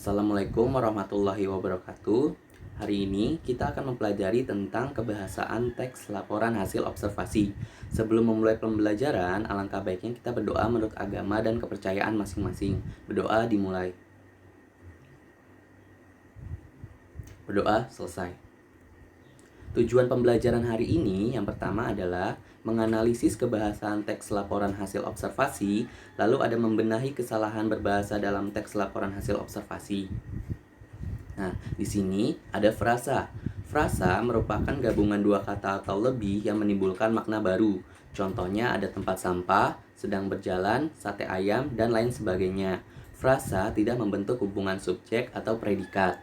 Assalamualaikum warahmatullahi wabarakatuh. Hari ini kita akan mempelajari tentang kebahasaan teks laporan hasil observasi. Sebelum memulai pembelajaran, alangkah baiknya kita berdoa menurut agama dan kepercayaan masing-masing. Berdoa dimulai. Berdoa selesai. Tujuan pembelajaran hari ini yang pertama adalah menganalisis kebahasaan teks laporan hasil observasi, lalu ada membenahi kesalahan berbahasa dalam teks laporan hasil observasi. Nah, di sini ada frasa. Frasa merupakan gabungan dua kata atau lebih yang menimbulkan makna baru. Contohnya ada tempat sampah, sedang berjalan, sate ayam, dan lain sebagainya. Frasa tidak membentuk hubungan subjek atau predikat.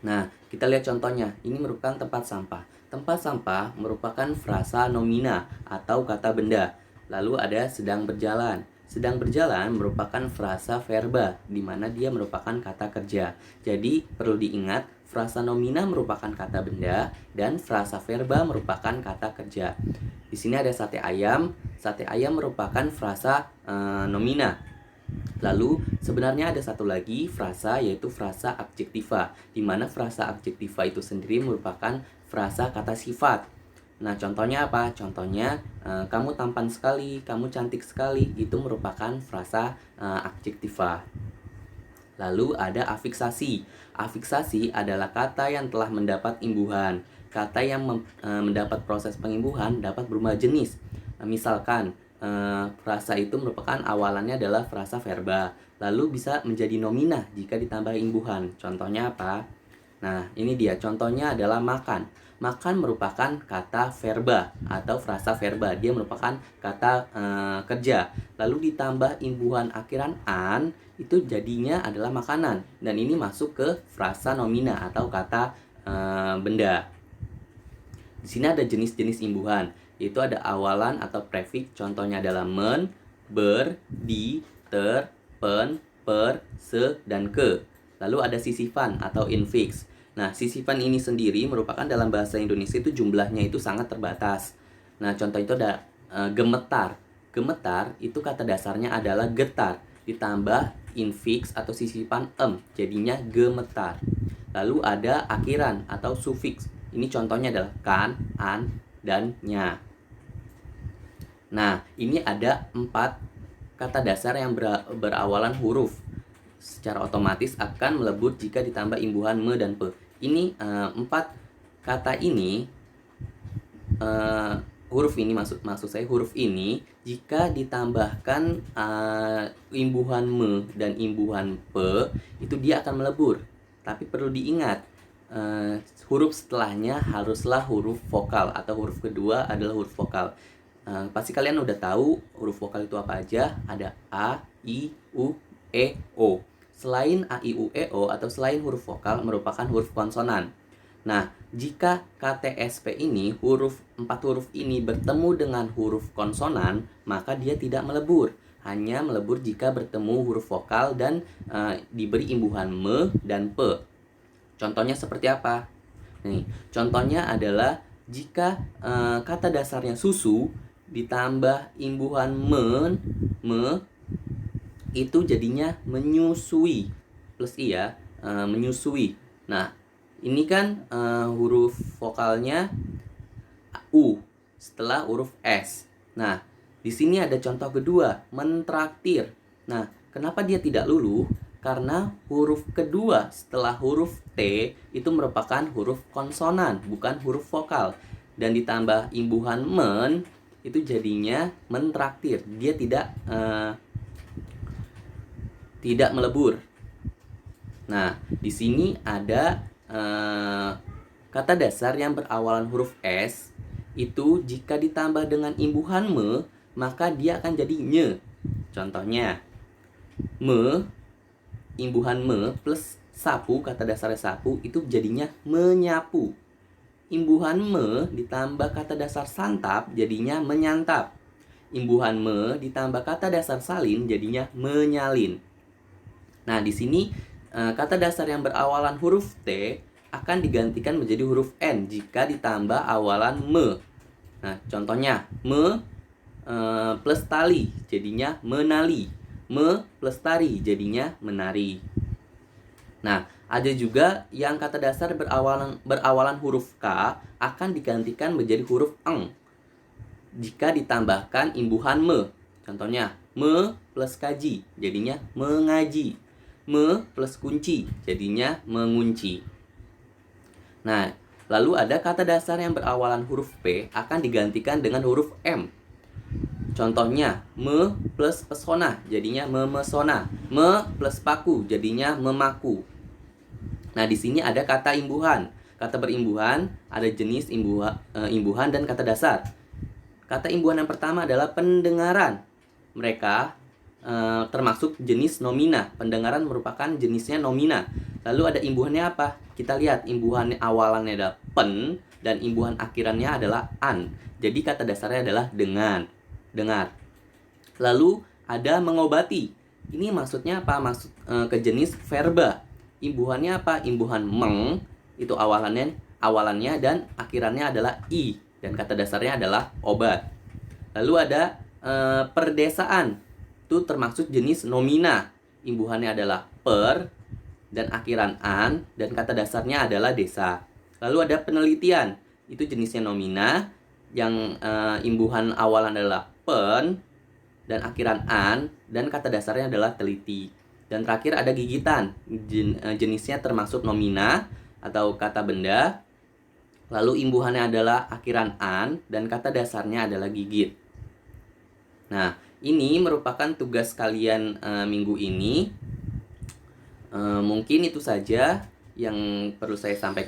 Nah, kita lihat contohnya. Ini merupakan tempat sampah. Tempat sampah merupakan frasa nomina atau kata benda. Lalu ada sedang berjalan. Sedang berjalan merupakan frasa verba, di mana dia merupakan kata kerja. Jadi, perlu diingat, frasa nomina merupakan kata benda dan frasa verba merupakan kata kerja. Di sini ada sate ayam. Sate ayam merupakan frasa nomina. Lalu sebenarnya ada satu lagi frasa, yaitu frasa adjektiva, di mana frasa adjektiva itu sendiri merupakan frasa kata sifat. Nah, contohnya apa? Contohnya kamu tampan sekali, kamu cantik sekali, itu merupakan frasa adjektiva. Lalu ada afiksasi. Afiksasi adalah kata yang telah mendapat imbuhan. Kata yang mendapat proses pengimbuhan dapat berubah jenis. Misalkan frasa itu merupakan awalannya adalah frasa verba, lalu bisa menjadi nomina jika ditambah imbuhan. Contohnya apa? Nah, ini dia. Contohnya adalah makan. Makan merupakan kata verba atau frasa verba. Dia merupakan kata kerja. Lalu ditambah imbuhan akhiran an, itu jadinya adalah makanan. Dan ini masuk ke frasa nomina atau kata benda. Di sini ada jenis-jenis imbuhan, yaitu ada awalan atau prefix. Contohnya adalah men, ber, di, ter, pen, per, se, dan ke. Lalu ada sisifan atau infix. Nah, sisifan ini sendiri merupakan dalam bahasa Indonesia itu jumlahnya itu sangat terbatas. Nah, contoh itu ada gemetar. Gemetar itu kata dasarnya adalah getar, ditambah infix atau sisifan jadinya gemetar. Lalu ada akhiran atau sufiks. Ini contohnya adalah kan, an, dan nya. Nah, ini ada 4 kata dasar yang berawalan huruf. Secara otomatis akan melebur jika ditambah imbuhan me dan pe. Ini 4 kata ini, huruf ini maksud saya huruf ini jika ditambahkan imbuhan me dan imbuhan pe, itu dia akan melebur. Tapi perlu diingat, huruf setelahnya haruslah huruf vokal atau huruf kedua adalah huruf vokal. Pasti kalian udah tahu huruf vokal itu apa aja. Ada a, i, u, e, o. Selain a, i, u, e, o atau selain huruf vokal merupakan huruf konsonan. Nah, jika KTSP ini 4 huruf ini bertemu dengan huruf konsonan, maka dia tidak melebur. Hanya melebur jika bertemu huruf vokal dan diberi imbuhan me dan pe. Contohnya seperti apa? Nih, contohnya adalah jika kata dasarnya susu ditambah imbuhan me itu jadinya menyusui. Plus i ya, menyusui. Nah, ini kan huruf vokalnya u setelah huruf s. Nah, di sini ada contoh kedua, mentraktir. Nah, kenapa dia tidak luluh? Karena huruf kedua setelah huruf T itu merupakan huruf konsonan, bukan huruf vokal. Dan ditambah imbuhan men, itu jadinya mentraktir. Dia tidak melebur. Nah, di sini ada kata dasar yang berawalan huruf S. Itu jika ditambah dengan imbuhan me, maka dia akan jadi nye. Contohnya, me, imbuhan me plus sapu, kata dasarnya sapu, itu jadinya menyapu. Imbuhan me ditambah kata dasar santap jadinya menyantap. Imbuhan me ditambah kata dasar salin jadinya menyalin. Nah, di sini kata dasar yang berawalan huruf T akan digantikan menjadi huruf N jika ditambah awalan me. Nah, contohnya me plus tali jadinya menali. Me plus tari jadinya menari. Nah, ada juga yang kata dasar berawalan huruf K akan digantikan menjadi huruf eng jika ditambahkan imbuhan me. Contohnya, me plus kaji, jadinya mengaji. Me plus kunci, jadinya mengunci. Nah, lalu ada kata dasar yang berawalan huruf P akan digantikan dengan huruf M. Contohnya, me plus pesona, jadinya memesona. Me plus paku, jadinya memaku. Nah, di sini ada kata imbuhan. Kata berimbuhan, ada jenis imbuhan dan kata dasar. Kata imbuhan yang pertama adalah pendengaran. Mereka termasuk jenis nomina. Pendengaran merupakan jenisnya nomina. Lalu ada imbuhannya apa? Kita lihat imbuhan awalannya adalah pen dan imbuhan akhirannya adalah an. Jadi kata dasarnya adalah dengar. Lalu ada mengobati. Ini maksudnya apa? Maksud ke jenis verba. Imbuhannya apa? Imbuhan meng itu awalannya dan akhirannya adalah i dan kata dasarnya adalah obat. Lalu ada perdesaan. Itu termasuk jenis nomina. Imbuhannya adalah per dan akhiran an dan kata dasarnya adalah desa. Lalu ada penelitian. Itu jenisnya nomina yang imbuhan awalan adalah pen dan akhiran an dan kata dasarnya adalah teliti. Dan terakhir ada gigitan. Jenisnya termasuk nomina atau kata benda. Lalu imbuhannya adalah akhiran an dan kata dasarnya adalah gigit. Nah, ini merupakan tugas kalian minggu ini. Mungkin itu saja yang perlu saya sampaikan.